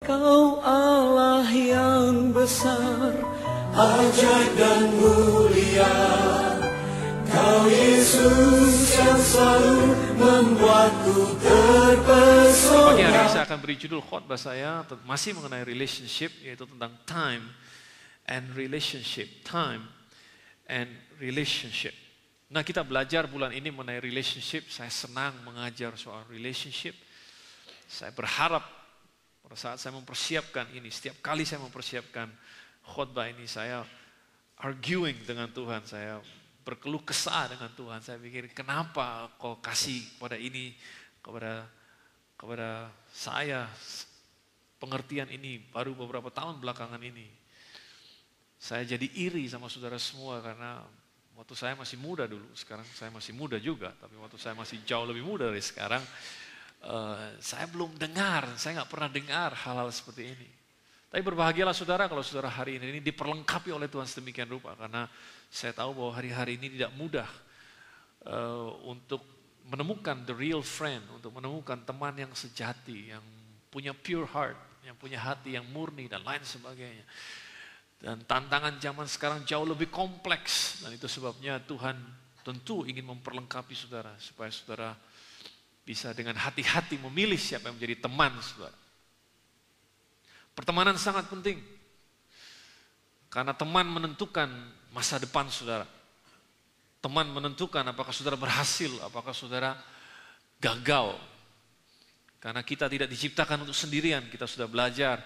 Kau Allah yang besar, ajaib dan mulia. Kau Yesus yang selalu membuatku terpesona. Pagi hari ini saya akan beri judul khotbah saya masih mengenai relationship, yaitu tentang time and relationship. Time and relationship. Nah, kita belajar bulan ini mengenai relationship. Saya senang mengajar soal relationship. Saya berharap pada saat saya mempersiapkan ini, setiap kali saya mempersiapkan khotbah ini, saya arguing dengan Tuhan, saya berkeluh kesah dengan Tuhan. Saya pikir, kenapa kau kasih kepada ini, kepada saya pengertian ini baru beberapa tahun belakangan ini. Saya jadi iri sama saudara semua karena waktu saya masih muda dulu, sekarang saya masih muda juga, tapi waktu saya masih jauh lebih muda dari sekarang, saya belum dengar, saya nggak pernah dengar hal-hal seperti ini. Tapi berbahagialah saudara kalau saudara hari ini diperlengkapi oleh Tuhan sedemikian rupa, karena saya tahu bahwa hari-hari ini tidak mudah untuk menemukan the real friend, untuk menemukan teman yang sejati, yang punya pure heart, yang punya hati yang murni dan lain sebagainya. Dan tantangan zaman sekarang jauh lebih kompleks, dan itu sebabnya Tuhan tentu ingin memperlengkapi saudara supaya saudara bisa dengan hati-hati memilih siapa yang menjadi teman saudara. Pertemanan sangat penting, karena teman menentukan masa depan saudara. Teman menentukan apakah saudara berhasil, apakah saudara gagal. Karena kita tidak diciptakan untuk sendirian, kita sudah belajar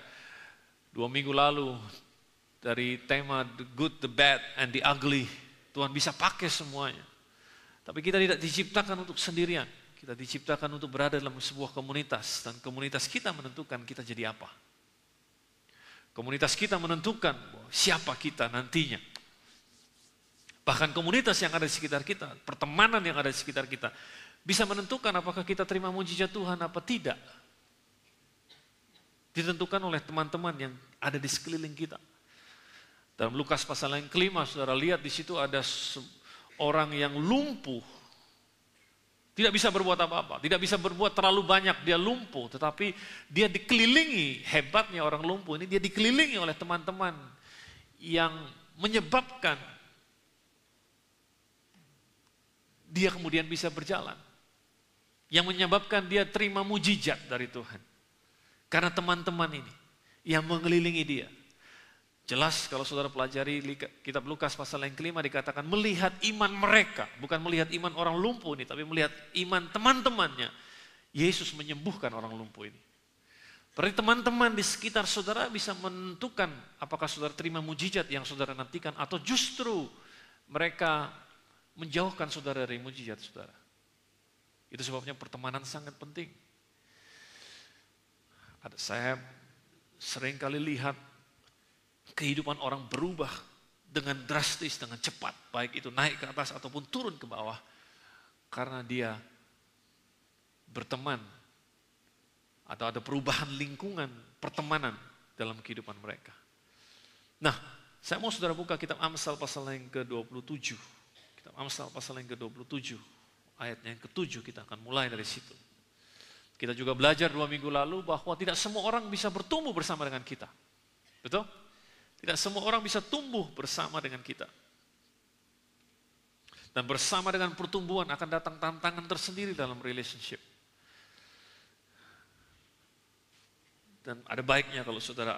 2 minggu lalu dari tema the good, the bad, and the ugly. Tuhan bisa pakai semuanya. Tapi kita tidak diciptakan untuk sendirian. Kita diciptakan untuk berada dalam sebuah komunitas, dan komunitas kita menentukan kita jadi apa. Komunitas kita menentukan siapa kita nantinya. Bahkan komunitas yang ada di sekitar kita, pertemanan yang ada di sekitar kita, bisa menentukan apakah kita terima mujizat Tuhan apa tidak. Ditentukan oleh teman-teman yang ada di sekeliling kita. Dalam Lukas pasal yang kelima, saudara lihat di situ ada orang yang lumpuh. Tidak bisa berbuat apa-apa, tidak bisa berbuat terlalu banyak, dia lumpuh. Tetapi dia dikelilingi, hebatnya orang lumpuh ini, dia dikelilingi oleh teman-teman yang menyebabkan dia kemudian bisa berjalan. Yang menyebabkan dia terima mujizat dari Tuhan. Karena teman-teman ini yang mengelilingi dia. Jelas kalau saudara pelajari kitab Lukas pasal yang kelima dikatakan melihat iman mereka. Bukan melihat iman orang lumpuh ini, tapi melihat iman teman-temannya. Yesus menyembuhkan orang lumpuh ini. Berarti teman-teman di sekitar saudara bisa menentukan apakah saudara terima mujizat yang saudara nantikan, atau justru mereka menjauhkan saudara dari mujizat saudara. Itu sebabnya pertemanan sangat penting. Saya sering kali lihat kehidupan orang berubah dengan drastis, dengan cepat. Baik itu naik ke atas ataupun turun ke bawah. Karena dia berteman. Atau ada perubahan lingkungan, pertemanan dalam kehidupan mereka. Nah, saya mau saudara buka kitab Amsal pasal yang ke-27. Kitab Amsal pasal yang ke-27. Ayatnya yang ke-7 kita akan mulai dari situ. Kita juga belajar 2 minggu lalu bahwa tidak semua orang bisa bertumbuh bersama dengan kita. Betul? Tidak semua orang bisa tumbuh bersama dengan kita. Dan bersama dengan pertumbuhan akan datang tantangan tersendiri dalam relationship. Dan ada baiknya kalau saudara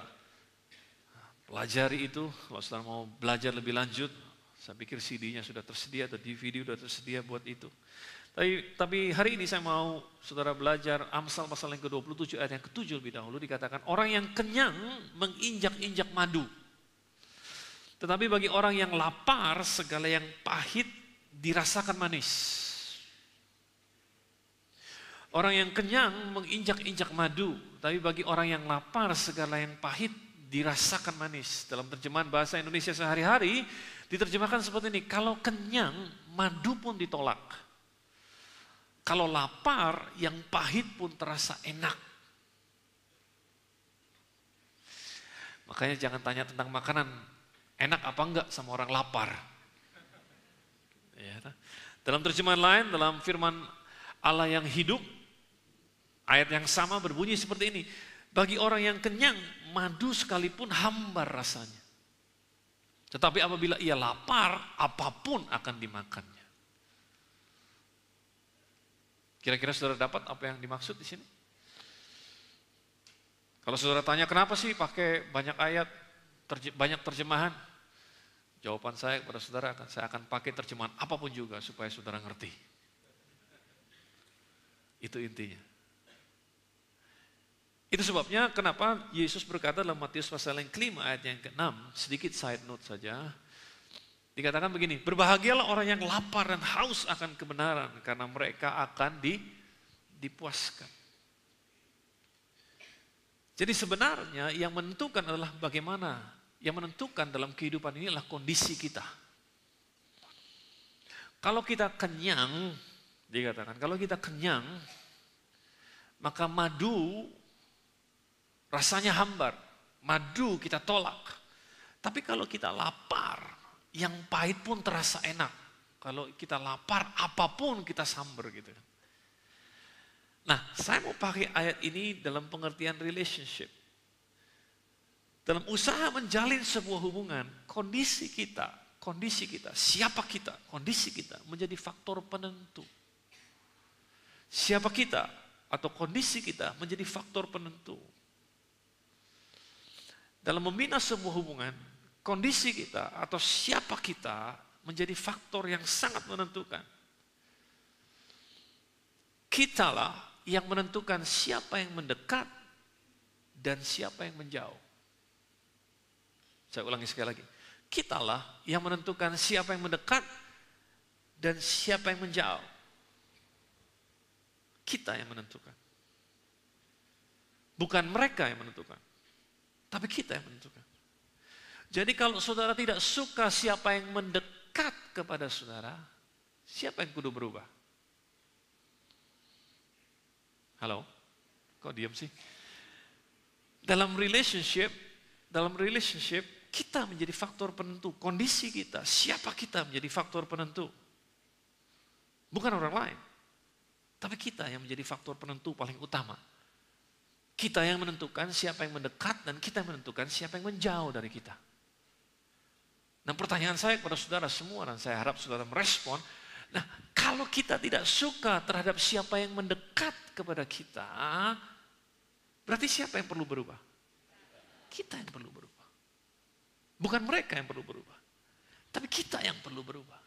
pelajari itu, kalau saudara mau belajar lebih lanjut, saya pikir CD-nya sudah tersedia atau DVD sudah tersedia buat itu. Tapi hari ini saya mau saudara belajar Amsal pasal yang ke-27 ayat yang ke-7 lebih dahulu, dikatakan orang yang kenyang menginjak-injak madu. Tetapi bagi orang yang lapar, segala yang pahit dirasakan manis. Orang yang kenyang menginjak-injak madu, tapi bagi orang yang lapar, segala yang pahit dirasakan manis. Dalam terjemahan bahasa Indonesia sehari-hari, diterjemahkan seperti ini, kalau kenyang, madu pun ditolak. Kalau lapar, yang pahit pun terasa enak. Makanya jangan tanya tentang makanan, enak apa enggak sama orang lapar. Ya, dalam terjemahan lain, dalam firman Allah yang hidup, ayat yang sama berbunyi seperti ini. Bagi orang yang kenyang, madu sekalipun hambar rasanya. Tetapi apabila ia lapar, apapun akan dimakannya. Kira-kira saudara dapat apa yang dimaksud di sini? Kalau saudara tanya kenapa sih pakai banyak ayat, banyak terjemahan? Jawaban saya kepada saudara saya akan pakai terjemahan apapun juga supaya saudara ngerti. Itu intinya. Itu sebabnya kenapa Yesus berkata dalam Matius pasal yang kelima ayat yang ke-6, sedikit side note saja. Dikatakan begini, berbahagialah orang yang lapar dan haus akan kebenaran karena mereka akan dipuaskan. Jadi sebenarnya yang menentukan adalah bagaimana, yang menentukan dalam kehidupan ini adalah kondisi kita. Kalau kita kenyang, dikatakan kalau kita kenyang, maka madu rasanya hambar, madu kita tolak. Tapi kalau kita lapar, yang pahit pun terasa enak. Kalau kita lapar, apapun kita samber gitu. Nah, saya mau pakai ayat ini dalam pengertian relationship. Dalam usaha menjalin sebuah hubungan, kondisi kita, siapa kita, kondisi kita menjadi faktor penentu. Siapa kita atau kondisi kita menjadi faktor penentu. Dalam membina sebuah hubungan, kondisi kita atau siapa kita menjadi faktor yang sangat menentukan. Kitalah yang menentukan siapa yang mendekat dan siapa yang menjauh. Saya ulangi sekali lagi. Kitalah yang menentukan siapa yang mendekat dan siapa yang menjauh. Kita yang menentukan. Bukan mereka yang menentukan. Tapi kita yang menentukan. Jadi kalau saudara tidak suka siapa yang mendekat kepada saudara, siapa yang kudu berubah? Halo? Kok diam sih? Dalam relationship, kita menjadi faktor penentu. Kondisi kita, siapa kita menjadi faktor penentu. Bukan orang lain. Tapi kita yang menjadi faktor penentu paling utama. Kita yang menentukan siapa yang mendekat dan kita yang menentukan siapa yang menjauh dari kita. Nah, pertanyaan saya kepada saudara semua dan saya harap saudara merespon. Nah, kalau kita tidak suka terhadap siapa yang mendekat kepada kita, berarti siapa yang perlu berubah? Kita yang perlu berubah. Bukan mereka yang perlu berubah. Tapi kita yang perlu berubah.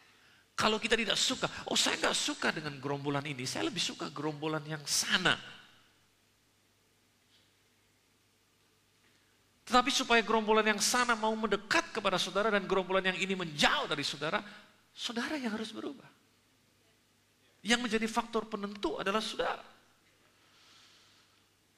Kalau kita tidak suka, saya nggak suka dengan gerombolan ini, saya lebih suka gerombolan yang sana. Tetapi supaya gerombolan yang sana mau mendekat kepada saudara dan gerombolan yang ini menjauh dari saudara, saudara yang harus berubah. Yang menjadi faktor penentu adalah saudara.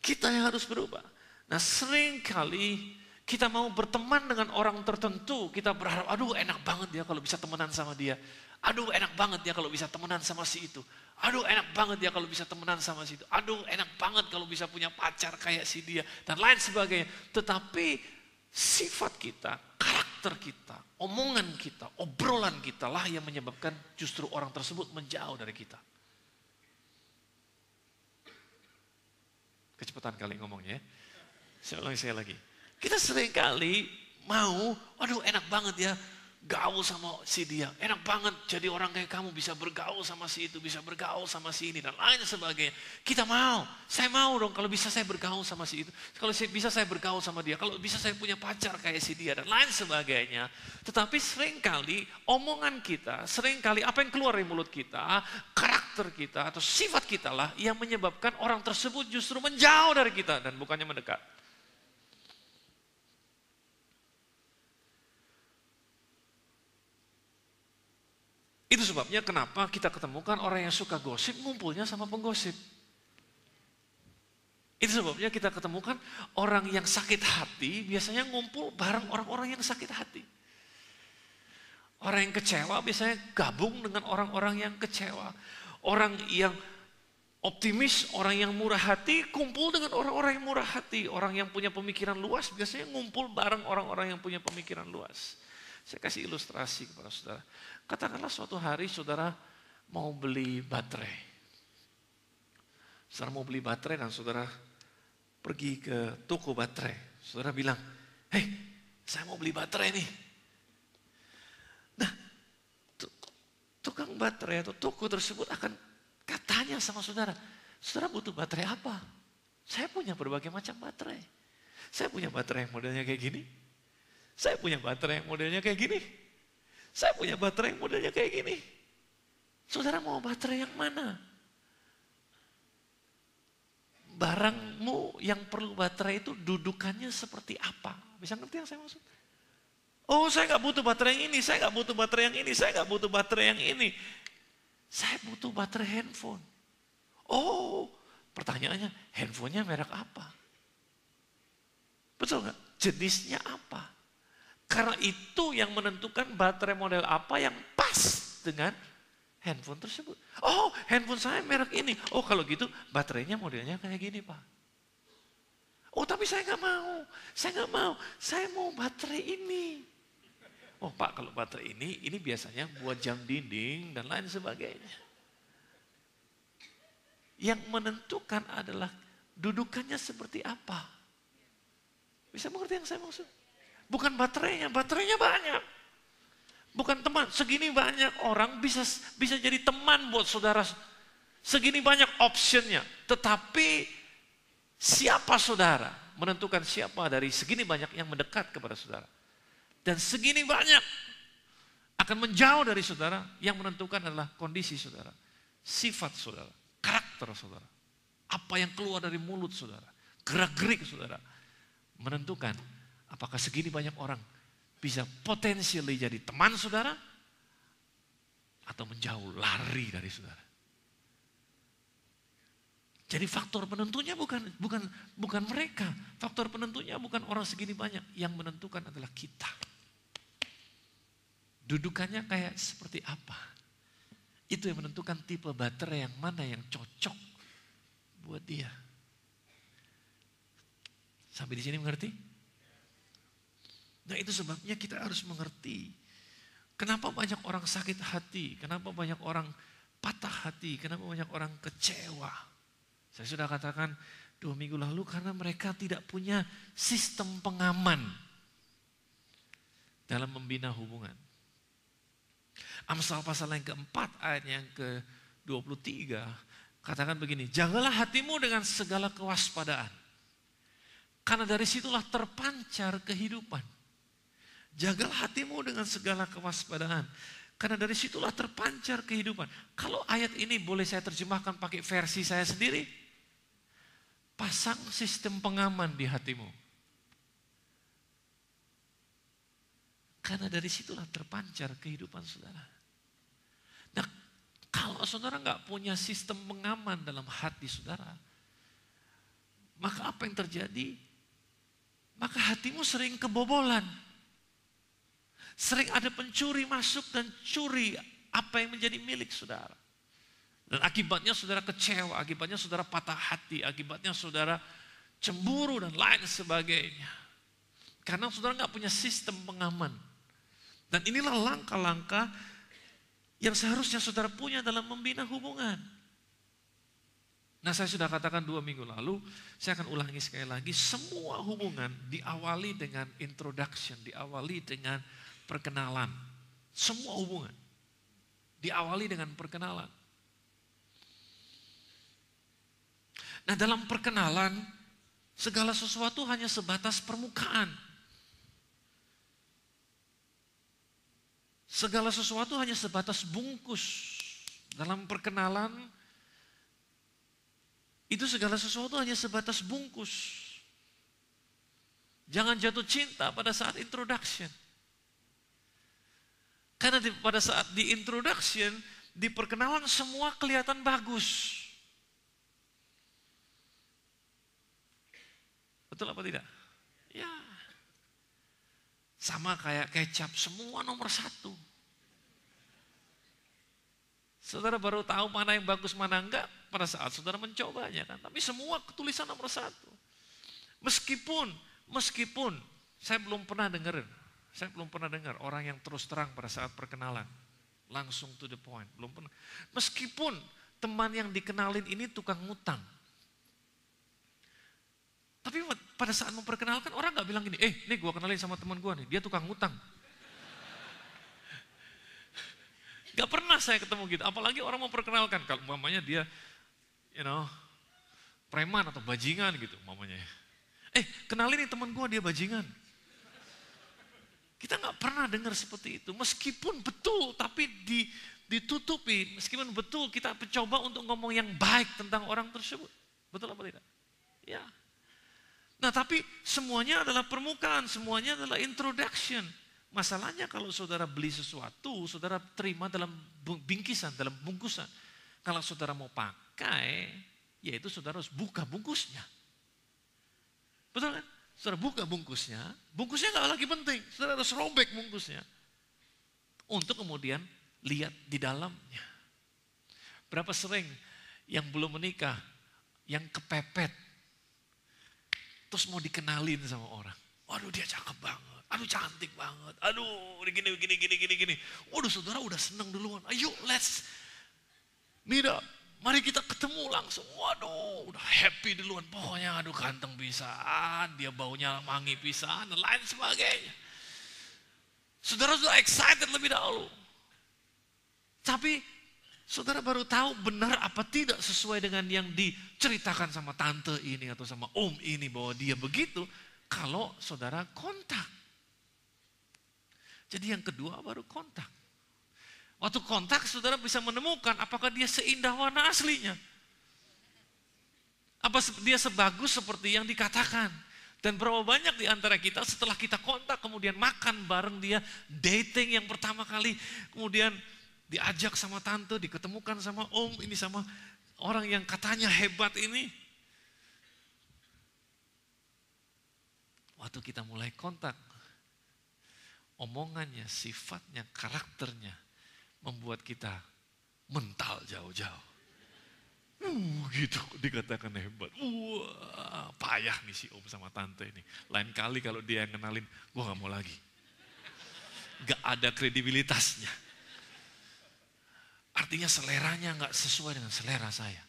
Kita yang harus berubah. Nah, seringkali kita mau berteman dengan orang tertentu, kita berharap, aduh enak banget ya kalau bisa temenan sama dia. Aduh enak banget ya kalau bisa temenan sama si itu. Aduh enak banget ya kalau bisa temenan sama si itu. Aduh enak banget kalau bisa punya pacar kayak si dia. Dan lain sebagainya. Tetapi sifat kita, karakter kita, omongan kita, obrolan kita lah yang menyebabkan justru orang tersebut menjauh dari kita. Kecepatan kali ngomongnya ya. Saya ulangi sekali lagi. Kita seringkali mau, aduh enak banget ya gaul sama si dia. Enak banget jadi orang kayak kamu bisa bergaul sama si itu, bisa bergaul sama si ini dan lain sebagainya. Kita mau, saya mau dong kalau bisa saya bergaul sama si itu. Kalau bisa saya bergaul sama dia, kalau bisa saya punya pacar kayak si dia dan lain sebagainya. Tetapi seringkali omongan kita, seringkali apa yang keluar dari mulut kita, karakter kita atau sifat kita lah yang menyebabkan orang tersebut justru menjauh dari kita dan bukannya mendekat. Itu sebabnya kenapa kita ketemukan orang yang suka gosip ngumpulnya sama penggosip. Itu sebabnya kita ketemukan orang yang sakit hati biasanya ngumpul bareng orang-orang yang sakit hati. Orang yang kecewa biasanya gabung dengan orang-orang yang kecewa. Orang yang optimis, orang yang murah hati kumpul dengan orang-orang yang murah hati. Orang yang punya pemikiran luas biasanya ngumpul bareng orang-orang yang punya pemikiran luas. Saya kasih ilustrasi kepada saudara. Katakanlah suatu hari saudara mau beli baterai. Saudara mau beli baterai dan saudara pergi ke toko baterai. Saudara bilang, "Hei, saya mau beli baterai nih." Nah, tukang baterai atau toko tersebut akan katanya sama saudara, "Saudara butuh baterai apa?" "Saya punya berbagai macam baterai. Saya punya baterai yang modelnya kayak gini. Saya punya baterai yang modelnya kayak gini. Saya punya baterai yang modelnya kayak gini. Saudara mau baterai yang mana? Barangmu yang perlu baterai itu dudukannya seperti apa?" Bisa ngerti yang saya maksud? "Oh, saya nggak butuh baterai yang ini, saya nggak butuh baterai yang ini, saya nggak butuh baterai yang ini. Saya butuh baterai handphone." "Oh," pertanyaannya, handphonenya merek apa? Betul nggak? Jenisnya apa? Karena itu yang menentukan baterai model apa yang pas dengan handphone tersebut. "Oh, handphone saya merek ini. Oh, kalau gitu baterainya modelnya kayak gini, Pak." "Oh, tapi saya nggak mau. Saya nggak mau. Saya mau baterai ini." "Oh, Pak, kalau baterai ini biasanya buat jam dinding dan lain sebagainya." Yang menentukan adalah dudukannya seperti apa. Bisa mengerti yang saya maksud? Bukan baterainya banyak. Bukan teman, segini banyak orang bisa jadi teman buat saudara. Segini banyak optionnya. Tetapi siapa saudara menentukan siapa dari segini banyak yang mendekat kepada saudara. Dan segini banyak akan menjauh dari saudara, yang menentukan adalah kondisi saudara. Sifat saudara, karakter saudara. Apa yang keluar dari mulut saudara, gerak-gerik saudara. Menentukan apakah segini banyak orang bisa potensially jadi teman saudara atau menjauh, lari dari saudara. Jadi faktor penentunya bukan mereka. Faktor penentunya bukan orang segini banyak. Yang menentukan adalah kita. Dudukannya kayak seperti apa. Itu yang menentukan tipe baterai yang mana yang cocok buat dia. Sampai di sini mengerti? Nah, itu sebabnya kita harus mengerti. Kenapa banyak orang sakit hati? Kenapa banyak orang patah hati? Kenapa banyak orang kecewa? Saya sudah katakan 2 minggu lalu, karena mereka tidak punya sistem pengaman dalam membina hubungan. Amsal pasal yang keempat ayat yang ke-23 katakan begini, "Jagalah hatimu dengan segala kewaspadaan, karena dari situlah terpancar kehidupan." Jagalah hatimu dengan segala kewaspadaan, karena dari situlah terpancar kehidupan. Kalau ayat ini boleh saya terjemahkan pakai versi saya sendiri, pasang sistem pengaman di hatimu. Karena dari situlah terpancar kehidupan saudara. Nah, kalau saudara nggak punya sistem pengaman dalam hati saudara, maka apa yang terjadi? Maka hatimu sering kebobolan. Sering ada pencuri masuk dan curi apa yang menjadi milik saudara. Dan akibatnya saudara kecewa, akibatnya saudara patah hati, akibatnya saudara cemburu dan lain sebagainya. Karena saudara nggak punya sistem pengaman. Dan inilah langkah-langkah yang seharusnya saudara punya dalam membina hubungan. Nah, saya sudah katakan 2 minggu lalu, saya akan ulangi sekali lagi, semua hubungan diawali dengan introduction, diawali dengan perkenalan. Semua hubungan diawali dengan perkenalan. Nah, dalam perkenalan, segala sesuatu hanya sebatas permukaan. Segala sesuatu hanya sebatas bungkus. Dalam perkenalan, itu segala sesuatu hanya sebatas bungkus. Jangan jatuh cinta pada saat introduction. Karena pada saat di introduction, di perkenalan semua kelihatan bagus. Betul apa tidak? Ya. Sama kayak kecap, semua nomor 1. Saudara baru tahu mana yang bagus, mana enggak pada saat saudara mencobanya kan. Tapi semua tulisan nomor 1. Meskipun saya belum pernah dengar orang yang terus terang pada saat perkenalan. Langsung to the point, belum pernah. Meskipun teman yang dikenalin ini tukang ngutang. Tapi pada saat memperkenalkan orang nggak bilang gini, nih gue kenalin sama teman gue nih, dia tukang ngutang. Gak pernah saya ketemu gitu, apalagi orang memperkenalkan, kalau mamanya dia, preman atau bajingan gitu, mamanya. Kenalin nih teman gue, dia bajingan. Kita nggak pernah dengar seperti itu, meskipun betul, tapi ditutupi, meskipun betul kita mencoba untuk ngomong yang baik tentang orang tersebut. Betul apa tidak? Ya. Nah tapi semuanya adalah permukaan, semuanya adalah introduction. Masalahnya kalau saudara beli sesuatu, saudara terima dalam bingkisan, dalam bungkusan. Kalau saudara mau pakai, yaitu saudara harus buka bungkusnya. Betul kan? Saudara buka bungkusnya nggak lagi penting. Saudara harus robek bungkusnya. Untuk kemudian lihat di dalamnya. Berapa sering yang belum menikah, yang kepepet, terus mau dikenalin sama orang. Waduh dia cakep banget. Aduh cantik banget, aduh gini. Waduh saudara udah seneng duluan, ayo let's meet up. Mari kita ketemu langsung, waduh udah happy duluan. Pokoknya aduh ganteng pisan, dia baunya wangi pisan, dan lain sebagainya. Saudara sudah excited lebih dahulu. Tapi saudara baru tahu benar apa tidak sesuai dengan yang diceritakan sama tante ini atau sama om ini bahwa dia begitu, kalau saudara kontak. Jadi yang kedua baru kontak. Waktu kontak saudara bisa menemukan apakah dia seindah warna aslinya. Apa dia sebagus seperti yang dikatakan. Dan berapa banyak di antara kita setelah kita kontak kemudian makan bareng dia, dating yang pertama kali, kemudian diajak sama tante, diketemukan sama om, ini sama orang yang katanya hebat ini. Waktu kita mulai kontak, omongannya, sifatnya, karakternya membuat kita mental jauh-jauh. Gitu dikatakan hebat. Wah, payah nih si om sama tante ini. Lain kali kalau dia yang kenalin, gue gak mau lagi. Gak ada kredibilitasnya. Artinya seleranya gak sesuai dengan selera saya.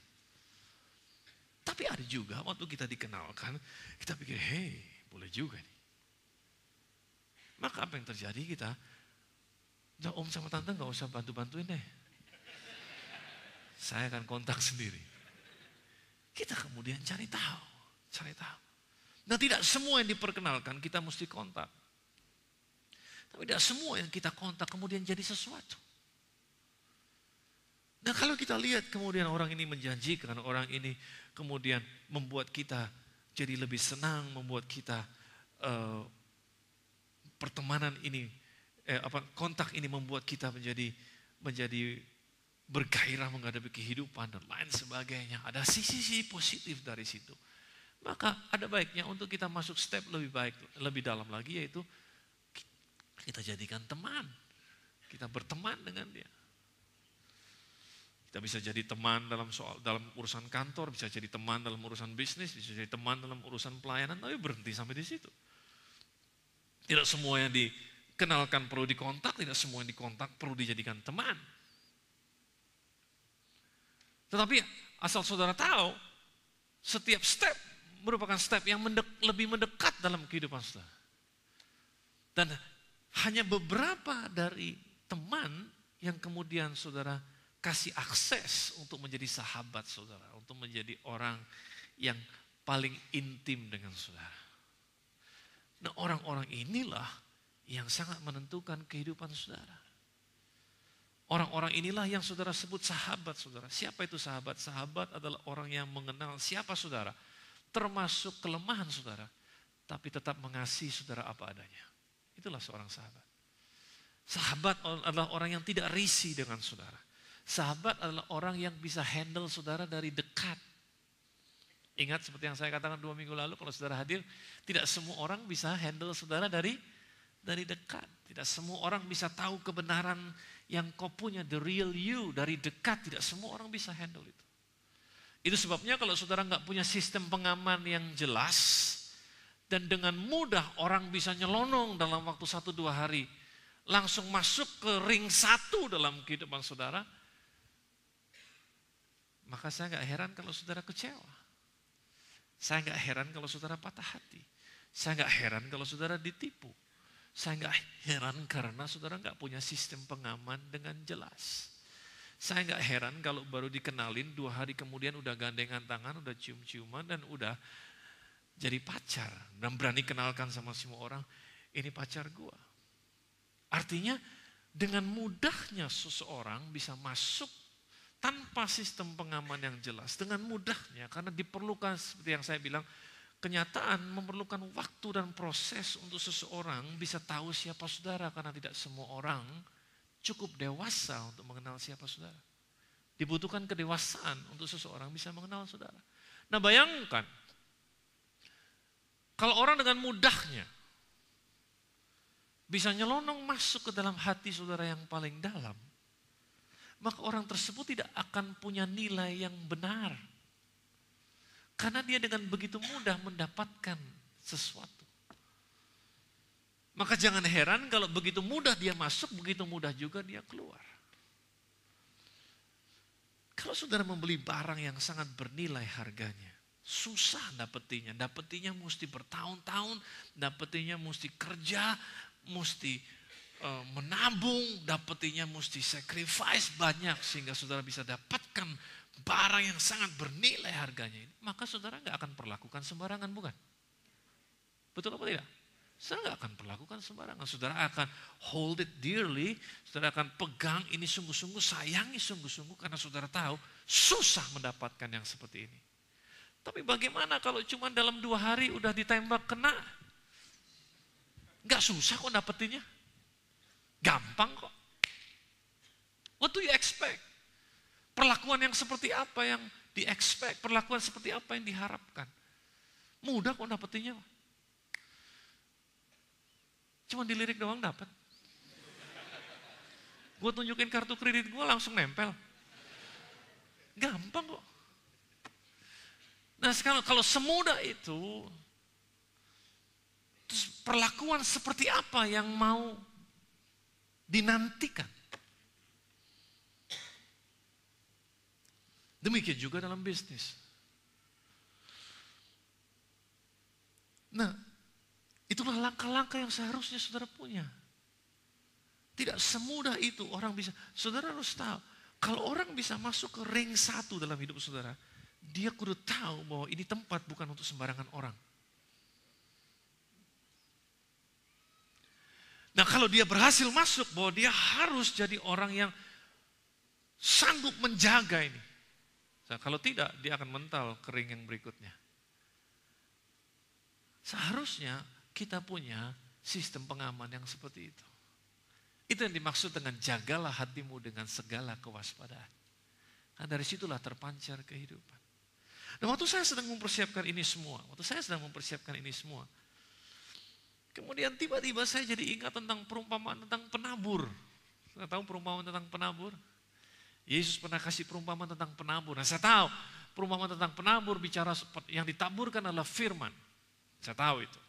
Tapi ada juga waktu kita dikenalkan, kita pikir, hey boleh juga nih. Maka apa yang terjadi kita, om sama tante gak usah bantu-bantuin deh. Saya akan kontak sendiri. Kita kemudian cari tahu. Nah tidak semua yang diperkenalkan kita mesti kontak. Tapi tidak semua yang kita kontak kemudian jadi sesuatu. Nah kalau kita lihat kemudian orang ini menjanjikan, orang ini kemudian membuat kita jadi lebih senang, membuat kita pertemanan ini, kontak ini membuat kita menjadi bergairah menghadapi kehidupan dan lain sebagainya. Ada sisi-sisi positif dari situ. Maka ada baiknya untuk kita masuk step lebih baik, lebih dalam lagi, yaitu kita jadikan teman. Kita berteman dengan dia. Kita bisa jadi teman dalam urusan kantor, bisa jadi teman dalam urusan bisnis, bisa jadi teman dalam urusan pelayanan, tapi berhenti sampai di situ. Tidak semua yang dikenalkan perlu dikontak, tidak semua yang dikontak perlu dijadikan teman. Tetapi asal saudara tahu, setiap step merupakan step yang lebih mendekat dalam kehidupan saudara. Dan hanya beberapa dari teman yang kemudian saudara kasih akses untuk menjadi sahabat saudara, untuk menjadi orang yang paling intim dengan saudara. Nah orang-orang inilah yang sangat menentukan kehidupan saudara. Orang-orang inilah yang saudara sebut sahabat saudara. Siapa itu sahabat? Sahabat adalah orang yang mengenal siapa saudara, termasuk kelemahan saudara, tapi tetap mengasihi saudara apa adanya. Itulah seorang sahabat. Sahabat adalah orang yang tidak risih dengan saudara. Sahabat adalah orang yang bisa handle saudara dari dekat. Ingat seperti yang saya katakan 2 minggu lalu, kalau saudara hadir, tidak semua orang bisa handle saudara dari dekat. Tidak semua orang bisa tahu kebenaran yang kau punya, the real you, dari dekat. Tidak semua orang bisa handle itu. Itu sebabnya kalau saudara nggak punya sistem pengaman yang jelas, dan dengan mudah orang bisa nyelonong dalam waktu 1-2 hari, langsung masuk ke ring 1 dalam kehidupan saudara, maka saya nggak heran kalau saudara kecewa. Saya nggak heran kalau saudara patah hati. Saya nggak heran kalau saudara ditipu. Saya nggak heran karena saudara nggak punya sistem pengaman dengan jelas. Saya nggak heran kalau baru dikenalin 2 hari kemudian udah gandengan tangan, udah cium-ciuman dan udah jadi pacar. Dan berani kenalkan sama semua orang, ini pacar gua. Artinya dengan mudahnya seseorang bisa masuk tanpa sistem pengaman yang jelas. Dengan mudahnya karena diperlukan seperti yang saya bilang, kenyataan memerlukan waktu dan proses untuk seseorang bisa tahu siapa saudara karena tidak semua orang cukup dewasa untuk mengenal siapa saudara. Dibutuhkan kedewasaan untuk seseorang bisa mengenal saudara. Nah bayangkan, kalau orang dengan mudahnya bisa nyelonong masuk ke dalam hati saudara yang paling dalam, maka orang tersebut tidak akan punya nilai yang benar. Karena dia dengan begitu mudah mendapatkan sesuatu. Maka jangan heran kalau begitu mudah dia masuk, begitu mudah juga dia keluar. Kalau saudara membeli barang yang sangat bernilai harganya, susah dapetinnya mesti bertahun-tahun, dapetinnya mesti kerja, mesti menabung, dapetinnya mesti sacrifice banyak sehingga saudara bisa dapatkan barang yang sangat bernilai harganya ini, maka saudara nggak akan perlakukan sembarangan, bukan? Betul apa tidak? Saudara nggak akan perlakukan sembarangan. Saudara akan hold it dearly, saudara akan pegang ini sungguh-sungguh, sayangi sungguh-sungguh karena saudara tahu susah mendapatkan yang seperti ini. Tapi bagaimana kalau cuma dalam 2 hari udah ditembak kena? Nggak susah kok dapetinnya. Gampang kok. What do you expect? Perlakuan yang seperti apa yang di-expect? Perlakuan seperti apa yang diharapkan? Mudah kok dapetinnya. Cuma dilirik doang dapat. Gue tunjukin kartu kredit gue langsung nempel. Gampang kok. Nah sekarang kalau semudah itu, terus perlakuan seperti apa yang mau dinantikan? Demikian juga dalam bisnis. Nah, itulah langkah-langkah yang seharusnya saudara punya. Tidak semudah itu orang bisa. Saudara harus tahu, kalau orang bisa masuk ke ring 1 dalam hidup saudara, dia kudu tahu bahwa ini tempat bukan untuk sembarangan orang. Nah, kalau dia berhasil masuk, bahwa dia harus jadi orang yang sanggup menjaga ini. Nah, kalau tidak, dia akan mental ke ring yang berikutnya. Seharusnya kita punya sistem pengaman yang seperti itu. Itu yang dimaksud dengan jagalah hatimu dengan segala kewaspadaan. Nah, dari situlah terpancar kehidupan. Dan waktu saya sedang mempersiapkan ini semua, kemudian tiba-tiba saya jadi ingat tentang perumpamaan tentang penabur. Saya tahu perumpamaan tentang penabur. Yesus pernah kasih perumpamaan tentang penabur. Nah, saya tahu perumpamaan tentang penabur bicara yang ditaburkan adalah firman. Saya tahu itu.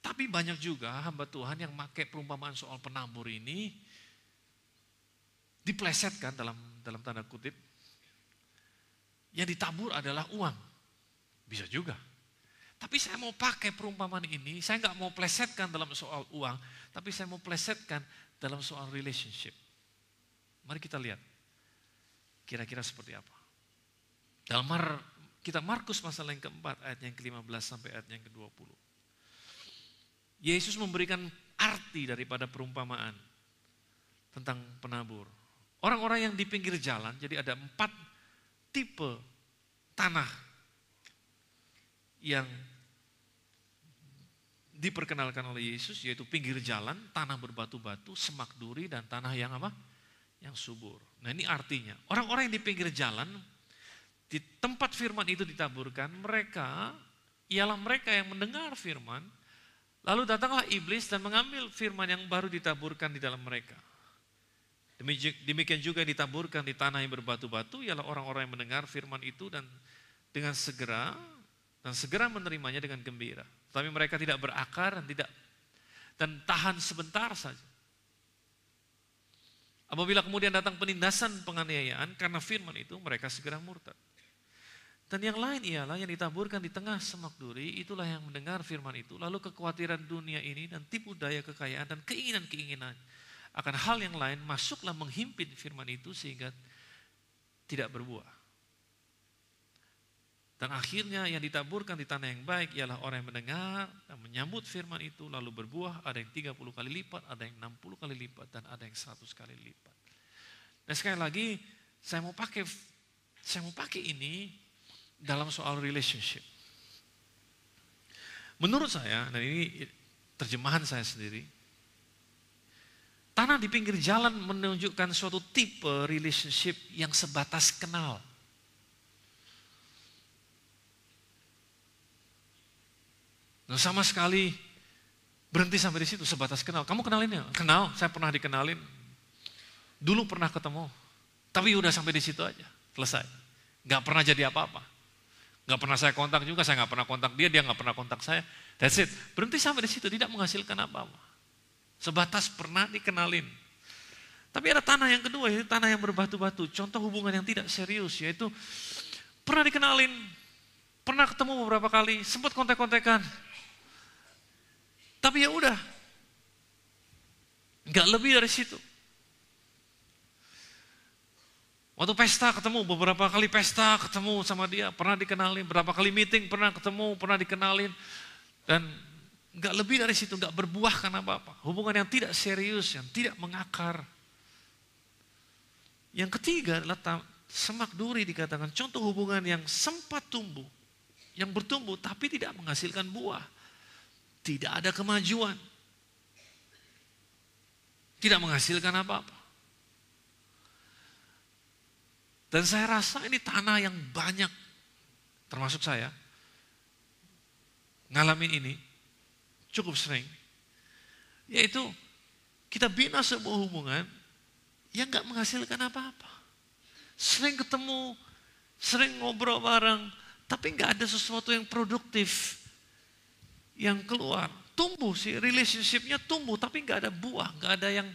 Tapi banyak juga hamba Tuhan yang pakai perumpamaan soal penabur ini diplesetkan dalam tanda kutip. Yang ditabur adalah uang. Bisa juga. Tapi saya mau pakai perumpamaan ini, saya nggak mau plesetkan dalam soal uang, tapi saya mau plesetkan dalam soal relationship. Mari kita lihat kira-kira seperti apa. Dalam kita Markus pasal yang keempat ayat yang ke-15 sampai ayat yang ke-20. Yesus memberikan arti daripada perumpamaan tentang penabur. Orang-orang yang di pinggir jalan, jadi ada 4 tipe tanah yang diperkenalkan oleh Yesus, yaitu pinggir jalan, tanah berbatu-batu, semak duri, dan tanah yang apa? Yang subur. Nah, ini artinya, orang-orang yang di pinggir jalan, di tempat firman itu ditaburkan, mereka ialah mereka yang mendengar firman, lalu datanglah iblis dan mengambil firman yang baru ditaburkan di dalam mereka. Demikian juga yang ditaburkan di tanah yang berbatu-batu, ialah orang-orang yang mendengar firman itu dan dengan segera menerimanya dengan gembira. Tapi mereka tidak berakar dan tahan sebentar saja. Apabila kemudian datang penindasan penganiayaan karena firman itu, mereka segera murtad. Dan yang lain ialah yang ditaburkan di tengah semak duri, itulah yang mendengar firman itu, lalu kekhawatiran dunia ini dan tipu daya kekayaan dan keinginan-keinginan akan hal yang lain masuklah menghimpit firman itu sehingga tidak berbuah. Dan akhirnya yang ditaburkan di tanah yang baik ialah orang yang mendengar dan menyambut firman itu lalu berbuah, ada yang 30 kali lipat, ada yang 60 kali lipat, dan ada yang 100 kali lipat. Dan sekali lagi saya mau pakai ini dalam soal relationship. Menurut saya, dan ini terjemahan saya sendiri, tanah di pinggir jalan menunjukkan suatu tipe relationship yang sebatas kenal. Nah, sama sekali berhenti sampai di situ, sebatas kenal. Kamu kenalinnya? Kenal, saya pernah dikenalin. Dulu pernah ketemu, tapi udah sampai di situ aja, selesai. Gak pernah jadi apa-apa. Gak pernah saya kontak juga, saya gak pernah kontak dia gak pernah kontak saya. That's it. Berhenti sampai di situ, tidak menghasilkan apa-apa. Sebatas pernah dikenalin. Tapi ada tanah yang kedua, yaitu tanah yang berbatu-batu. Contoh hubungan yang tidak serius, yaitu pernah dikenalin, pernah ketemu beberapa kali, sempat kontak-kontakan. Tapi ya udah, gak lebih dari situ. Waktu pesta ketemu, beberapa kali pesta ketemu sama dia, pernah dikenalin, berapa kali meeting pernah ketemu, pernah dikenalin, dan gak lebih dari situ, gak berbuahkan apa-apa. Hubungan yang tidak serius, yang tidak mengakar. Yang ketiga adalah semak duri dikatakan, contoh hubungan yang sempat tumbuh, yang bertumbuh tapi tidak menghasilkan buah. Tidak ada kemajuan. Tidak menghasilkan apa-apa. Dan saya rasa ini tanah yang banyak, termasuk saya, ngalamin ini cukup sering. Yaitu kita bina sebuah hubungan yang gak menghasilkan apa-apa. Sering ketemu, sering ngobrol bareng, tapi gak ada sesuatu yang produktif yang keluar. Tumbuh sih, relationship-nya tumbuh, tapi gak ada buah, gak ada yang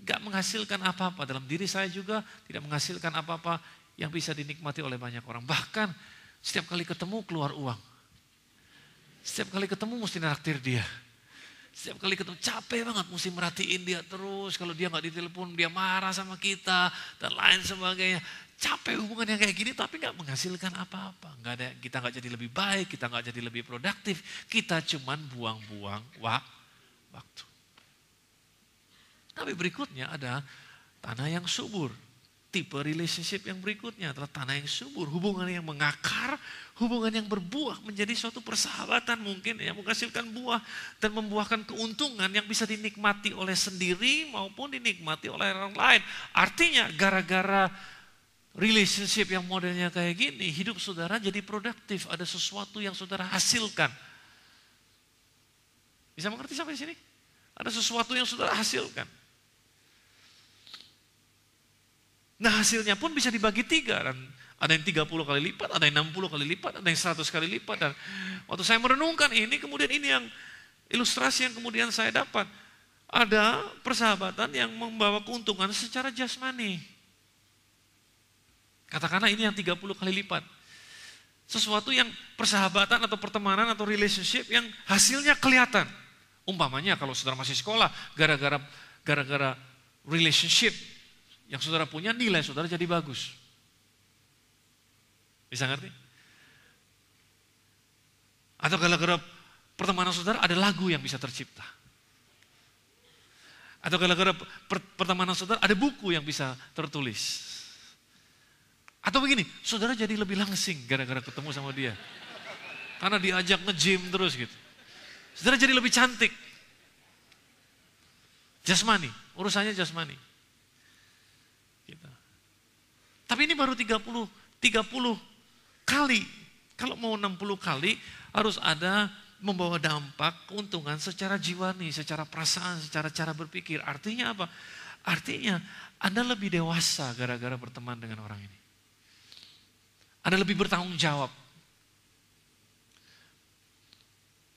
gak menghasilkan apa-apa. Dalam diri saya juga tidak menghasilkan apa-apa yang bisa dinikmati oleh banyak orang. Bahkan setiap kali ketemu keluar uang. Setiap kali ketemu mesti naktir dia. Setiap kali ketemu capek banget mesti merhatiin dia terus. Kalau dia gak ditelepon dia marah sama kita dan lain sebagainya. Capek hubungan yang kayak gini tapi gak menghasilkan apa-apa. Kita gak jadi lebih baik, kita gak jadi lebih produktif. Kita cuman buang-buang waktu. Tapi berikutnya ada tanah yang subur. Tipe relationship yang berikutnya adalah tanah yang subur, hubungan yang mengakar, hubungan yang berbuah menjadi suatu persahabatan mungkin yang menghasilkan buah dan membuahkan keuntungan yang bisa dinikmati oleh sendiri maupun dinikmati oleh orang lain. Artinya gara-gara relationship yang modelnya kayak gini, hidup saudara jadi produktif, ada sesuatu yang saudara hasilkan. Bisa mengerti sampai sini? Ada sesuatu yang saudara hasilkan. Nah hasilnya pun bisa dibagi 3, dan ada yang 30 kali lipat, ada yang 60 kali lipat, ada yang 100 kali lipat. Dan waktu saya merenungkan ini, kemudian ini yang ilustrasi yang kemudian saya dapat. Ada persahabatan yang membawa keuntungan secara jasmani. Katakanlah ini yang 30 kali lipat. Sesuatu yang persahabatan atau pertemanan atau relationship yang hasilnya kelihatan. Umpamanya kalau saudara masih sekolah, gara-gara relationship yang saudara punya, nilai saudara jadi bagus. Bisa ngerti? Atau gara-gara pertemanan saudara ada lagu yang bisa tercipta. Atau gara-gara pertemanan saudara ada buku yang bisa tertulis. Atau begini, saudara jadi lebih langsing gara-gara ketemu sama dia. Karena diajak nge-gym terus gitu. Saudara jadi lebih cantik. Jasmani, urusannya jasmani. Tapi ini baru 30 kali. Kalau mau 60 kali harus ada membawa dampak keuntungan secara jiwani, secara perasaan, secara cara berpikir. Artinya apa? Artinya Anda lebih dewasa gara-gara berteman dengan orang ini. Anda lebih bertanggung jawab.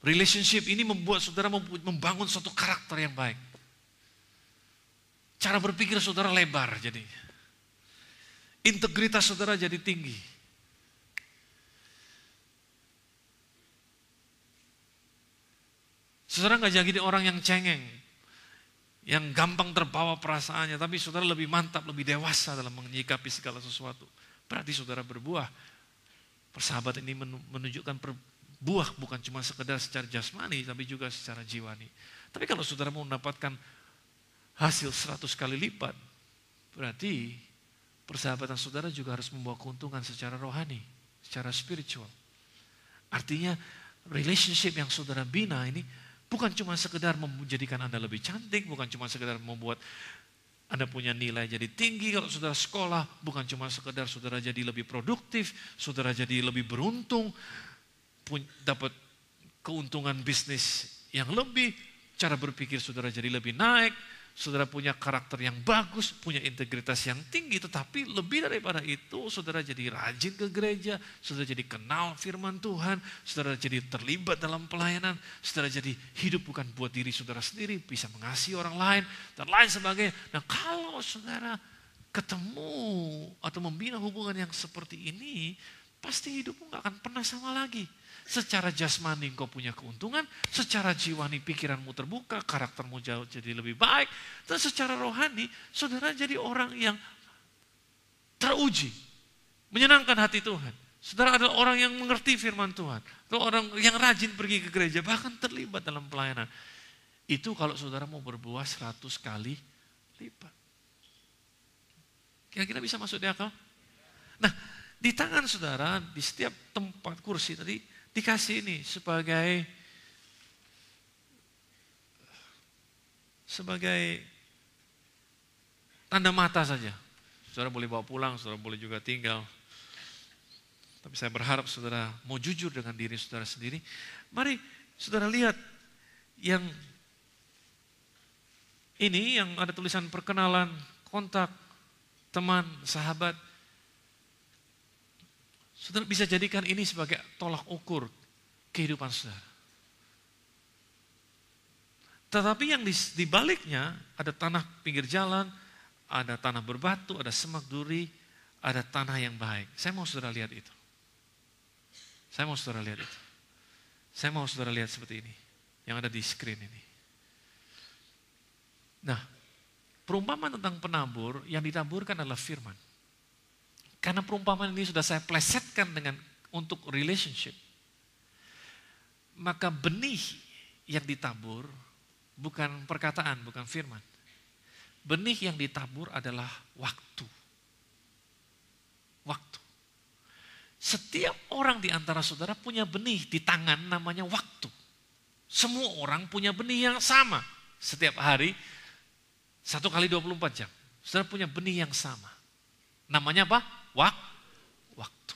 Relationship ini membuat saudara membangun suatu karakter yang baik. Cara berpikir saudara lebar jadinya. Integritas saudara jadi tinggi. Saudara nggak jadi orang yang cengeng, yang gampang terbawa perasaannya, tapi saudara lebih mantap, lebih dewasa dalam menyikapi segala sesuatu. Berarti saudara berbuah. Persahabatan ini menunjukkan buah bukan cuma sekedar secara jasmani, tapi juga secara jiwani. Tapi kalau saudara mau mendapatkan hasil 100 kali lipat, berarti persahabatan saudara juga harus membawa keuntungan secara rohani, secara spiritual. Artinya relationship yang saudara bina ini bukan cuma sekedar menjadikan Anda lebih cantik, bukan cuma sekedar membuat Anda punya nilai jadi tinggi kalau saudara sekolah, bukan cuma sekedar saudara jadi lebih produktif, saudara jadi lebih beruntung, dapat keuntungan bisnis yang lebih, cara berpikir saudara jadi lebih naik, saudara punya karakter yang bagus, punya integritas yang tinggi, tetapi lebih daripada itu, saudara jadi rajin ke gereja, saudara jadi kenal firman Tuhan, saudara jadi terlibat dalam pelayanan, saudara jadi hidup bukan buat diri saudara sendiri, bisa mengasihi orang lain, dan lain sebagainya. Nah kalau saudara ketemu atau membina hubungan yang seperti ini, pasti hidupmu gak akan pernah sama lagi. Secara jasmani engkau punya keuntungan, secara jiwani pikiranmu terbuka, karaktermu jauh jadi lebih baik, dan secara rohani saudara jadi orang yang teruji, menyenangkan hati Tuhan. Saudara adalah orang yang mengerti firman Tuhan, atau orang yang rajin pergi ke gereja, bahkan terlibat dalam pelayanan. Itu kalau saudara mau berbuah 100 kali lipat. Kira-kira bisa masuk di akal? Nah, di tangan saudara, di setiap tempat kursi tadi, dikasih ini sebagai tanda mata saja. Saudara boleh bawa pulang, saudara boleh juga tinggal. Tapi saya berharap saudara mau jujur dengan diri saudara sendiri. Mari saudara lihat yang ini, yang ada tulisan perkenalan, kontak, teman, sahabat. Saudara bisa jadikan ini sebagai tolak ukur kehidupan saudara. Tetapi yang di baliknya ada tanah pinggir jalan, ada tanah berbatu, ada semak duri, ada tanah yang baik. Saya mau saudara lihat itu. Saya mau saudara lihat itu. Saya mau saudara lihat seperti ini, yang ada di screen ini. Nah, perumpamaan tentang penabur, yang ditaburkan adalah firman. Karena perumpamaan ini sudah saya plesetkan untuk relationship. Maka benih yang ditabur bukan perkataan, bukan firman. Benih yang ditabur adalah waktu. Waktu. Setiap orang di antara saudara punya benih di tangan namanya waktu. Semua orang punya benih yang sama. Setiap hari, 1 kali 24 jam. Saudara punya benih yang sama. Namanya apa? Waktu.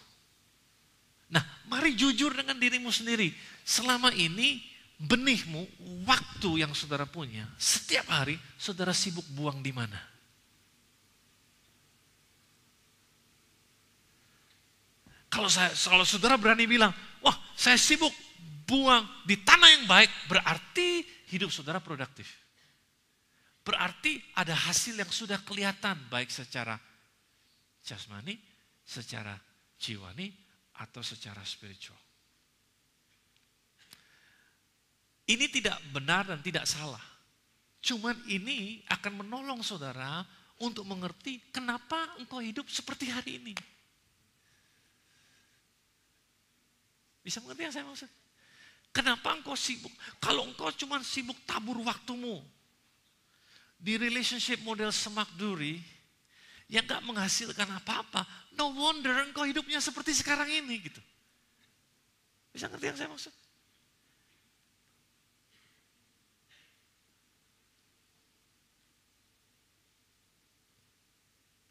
Nah, mari jujur dengan dirimu sendiri. Selama ini benihmu, waktu yang saudara punya, setiap hari saudara sibuk buang di mana? Kalau saudara berani bilang, wah saya sibuk buang di tanah yang baik, berarti hidup saudara produktif. Berarti ada hasil yang sudah kelihatan, baik secara jasmani, secara jiwani, atau secara spiritual. Ini tidak benar dan tidak salah. Cuman ini akan menolong saudara untuk mengerti kenapa engkau hidup seperti hari ini. Bisa mengerti yang saya maksud? Kenapa engkau sibuk? Kalau engkau cuma sibuk tabur waktumu di relationship model semak duri, yang gak menghasilkan apa-apa, no wonder engkau hidupnya seperti sekarang ini gitu. Bisa ngerti yang saya maksud?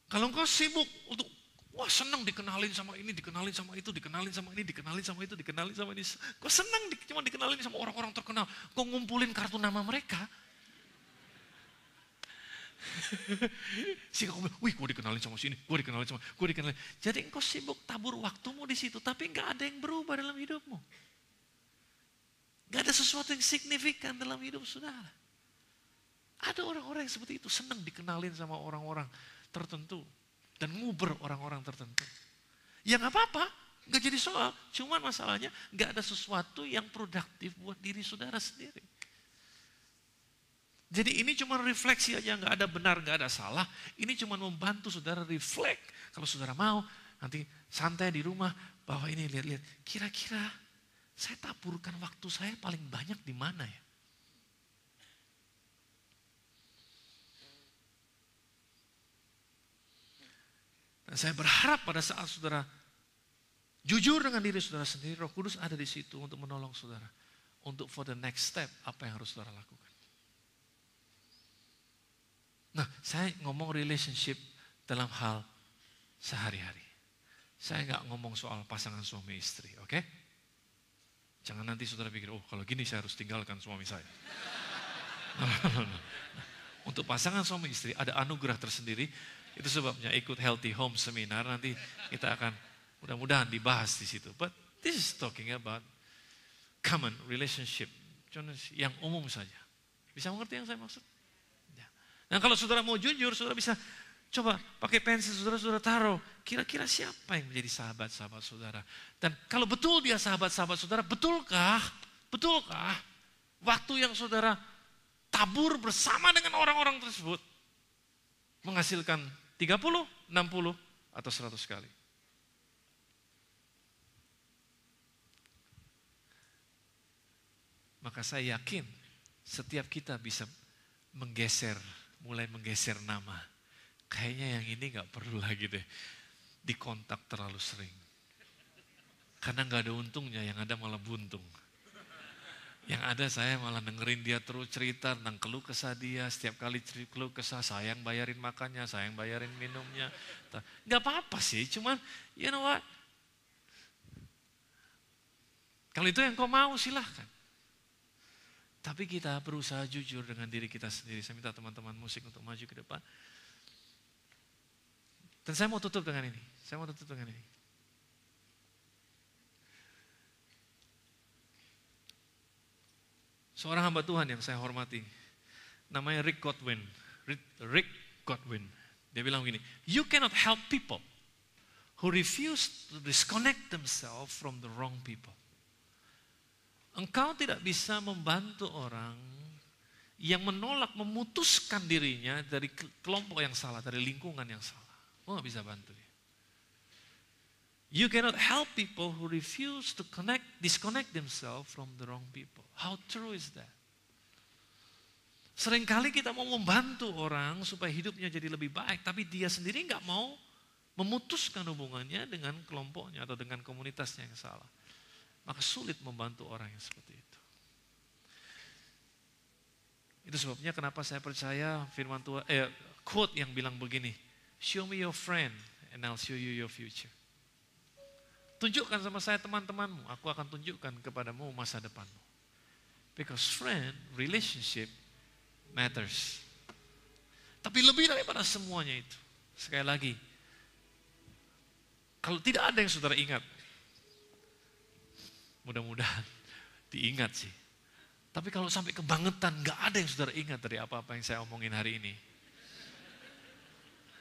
Kalau engkau sibuk untuk, wah senang dikenalin sama ini, dikenalin sama itu, dikenalin sama ini, dikenalin sama itu, dikenalin sama ini. Kau senang cuma dikenalin sama orang-orang terkenal, kau ngumpulin kartu nama mereka. Sehingga kamu bilang, wih gue dikenalin sama sini, gue dikenalin. Jadi engkau sibuk tabur waktumu di situ, tapi gak ada yang berubah dalam hidupmu. Gak ada sesuatu yang signifikan dalam hidup saudara. Ada orang-orang yang seperti itu, senang dikenalin sama orang-orang tertentu. Dan nguber orang-orang tertentu. Ya gak apa-apa, gak jadi soal. Cuman masalahnya gak ada sesuatu yang produktif buat diri saudara sendiri. Jadi ini cuma refleksi aja, nggak ada benar, nggak ada salah. Ini cuma membantu saudara reflect. Kalau saudara mau, nanti santai di rumah, bahwa ini lihat-lihat. Kira-kira saya taburkan waktu saya paling banyak di mana ya? Dan saya berharap pada saat saudara jujur dengan diri saudara sendiri, Roh Kudus ada di situ untuk menolong saudara. Untuk for the next step, apa yang harus saudara lakukan. Nah, saya ngomong relationship dalam hal sehari-hari. Saya nggak ngomong soal pasangan suami istri, oke? Jangan nanti saudara pikir, oh kalau gini saya harus tinggalkan suami saya. No. Untuk pasangan suami istri ada anugerah tersendiri. Itu sebabnya ikut Healthy Home Seminar, nanti kita akan mudah-mudahan dibahas di situ. But this is talking about common relationship, yang umum saja. Bisa mengerti yang saya maksud? Dan kalau saudara mau jujur, saudara bisa coba pakai pensil, saudara taruh. Kira-kira siapa yang menjadi sahabat-sahabat saudara? Dan kalau betul dia sahabat-sahabat saudara, betulkah waktu yang saudara tabur bersama dengan orang-orang tersebut menghasilkan 30, 60, atau 100 kali? Maka saya yakin setiap kita bisa mulai menggeser nama. Kayaknya yang ini gak perlu lagi deh dikontak terlalu sering. Karena gak ada untungnya, yang ada malah buntung. Yang ada saya malah dengerin dia terus cerita tentang keluh kesah dia. Setiap kali keluh kesah, saya yang bayarin makannya, saya yang bayarin minumnya. Gak apa-apa sih, cuman you know what? Kalau itu yang kau mau silahkan. Tapi kita berusaha jujur dengan diri kita sendiri. Saya minta teman-teman musik untuk maju ke depan. Dan saya mau tutup dengan ini. Seorang hamba Tuhan yang saya hormati, namanya Rick Godwin. Dia bilang begini, you cannot help people who refuse to disconnect themselves from the wrong people. Engkau tidak bisa membantu orang yang menolak, memutuskan dirinya dari kelompok yang salah, dari lingkungan yang salah. Oh, gak bisa bantu dia. You cannot help people who refuse to disconnect themselves from the wrong people. How true is that? Seringkali kita mau membantu orang supaya hidupnya jadi lebih baik, tapi dia sendiri gak mau memutuskan hubungannya dengan kelompoknya atau dengan komunitasnya yang salah. Maka sulit membantu orang yang seperti itu. Itu sebabnya kenapa saya percaya firman Tuhan, quote yang bilang begini, show me your friend and I'll show you your future. Tunjukkan sama saya teman-temanmu, aku akan tunjukkan kepadamu masa depanmu. Because relationship matters. Tapi lebih daripada semuanya itu, sekali lagi, kalau tidak ada yang saudara ingat, mudah-mudahan diingat sih. Tapi kalau sampai kebangetan, gak ada yang saudara ingat dari apa-apa yang saya omongin hari ini.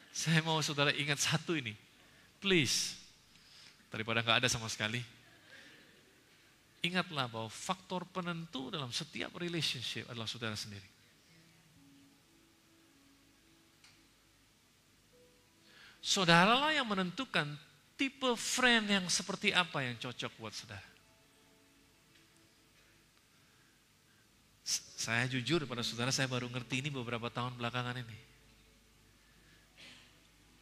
Saya mau saudara ingat satu ini. Please. Daripada gak ada sama sekali. Ingatlah bahwa faktor penentu dalam setiap relationship adalah saudara sendiri. Saudaralah yang menentukan tipe friend yang seperti apa yang cocok buat saudara. Saya jujur pada saudara, saya baru ngerti ini beberapa tahun belakangan ini.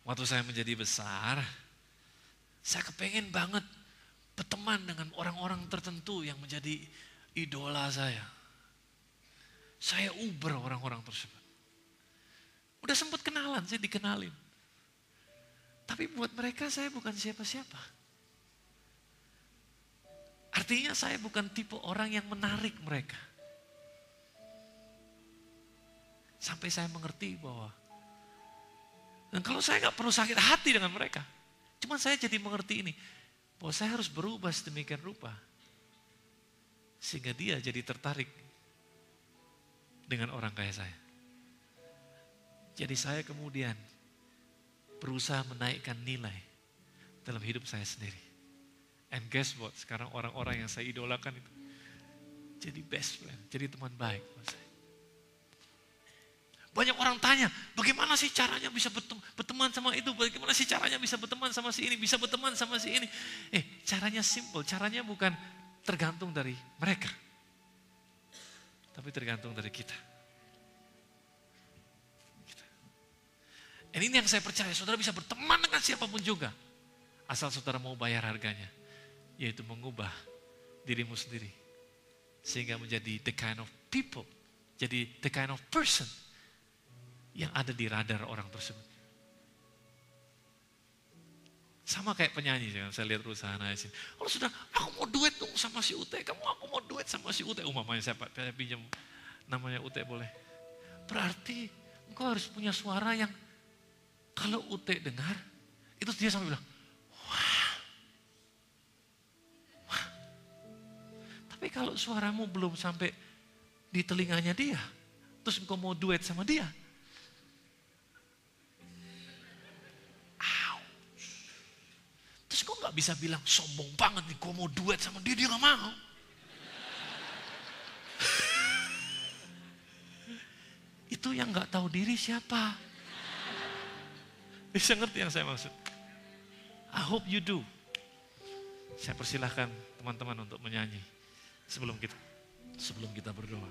Waktu saya menjadi besar, saya kepengen banget berteman dengan orang-orang tertentu yang menjadi idola saya. Saya uber orang-orang tersebut. Udah sempat kenalan, saya dikenalin. Tapi buat mereka saya bukan siapa-siapa. Artinya saya bukan tipe orang yang menarik mereka. Sampai saya mengerti bahwa, dan kalau saya gak perlu sakit hati dengan mereka, cuman saya jadi mengerti ini, bahwa saya harus berubah sedemikian rupa, sehingga dia jadi tertarik dengan orang kayak saya. Jadi saya kemudian berusaha menaikkan nilai dalam hidup saya sendiri. And guess what, sekarang orang-orang yang saya idolakan itu jadi best friend, jadi teman baik buat saya. Banyak orang tanya, bagaimana sih caranya bisa berteman sama itu? Bagaimana sih caranya bisa berteman sama si ini? Bisa berteman sama si ini? Caranya simple, caranya bukan tergantung dari mereka. Tapi tergantung dari kita. Ini yang saya percaya, saudara bisa berteman dengan siapapun juga. Asal saudara mau bayar harganya. Yaitu mengubah dirimu sendiri. Sehingga menjadi the kind of people. Jadi the kind of person yang ada di radar orang tersebut. Sama kayak penyanyi, saya lihat perusahaan sini. Kalau sudah, aku mau duet dong sama si Ute. Aku mau duet sama si Ute. Umpamanya saya pinjam namanya Ute boleh. Berarti engkau harus punya suara yang kalau Ute dengar, itu dia sampai bilang, wah. Tapi kalau suaramu belum sampai di telinganya dia, terus engkau mau duet sama dia, terus kok gak bisa bilang sombong banget nih, gue mau duet sama dia, dia gak mau. Itu yang gak tahu diri siapa. Bisa ngerti yang saya maksud? I hope you do. Saya persilahkan teman-teman untuk menyanyi sebelum kita berdoa.